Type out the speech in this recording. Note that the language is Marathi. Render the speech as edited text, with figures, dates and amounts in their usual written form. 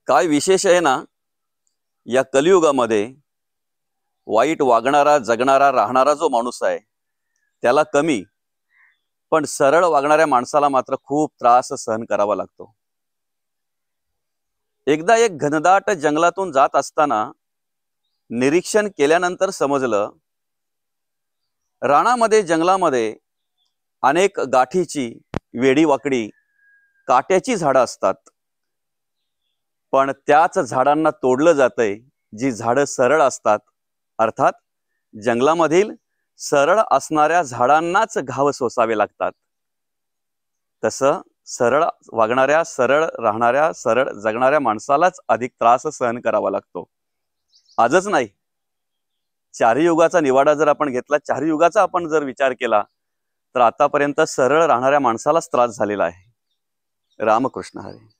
काय विशेष आहे ना, या कलियुगामध्ये वाईट वागणारा, जगणारा, राहणारा जो माणूस आहे त्याला कमी, पण सरळ वागणाऱ्या माणसाला मात्र खूप त्रास सहन करावा लागतो। एकदा एक घनदाट जंगलातून जात असताना निरीक्षण केल्यानंतर समजलं, रानामध्ये, जंगलामध्ये अनेक गाठीची, वेडीवाकडी, काट्याची झाडं असतात, पण त्याच झाडांना तोडलं जातंय जी झाडं सरळ असतात। अर्थात जंगलामधील सरळ असणाऱ्या झाडांनाच घाव सोसावे लागतात। तसं सरळ वागणाऱ्या, सरळ राहणाऱ्या, सरळ जगणाऱ्या माणसालाच अधिक त्रास सहन करावा लागतो। आजच नाही, चारही युगाचा निवाडा जर आपण घेतला, चारही युगाचा आपण जर विचार केला, तर आतापर्यंत सरळ राहणाऱ्या माणसालाच त्रास झालेला आहे। रामकृष्ण हरी।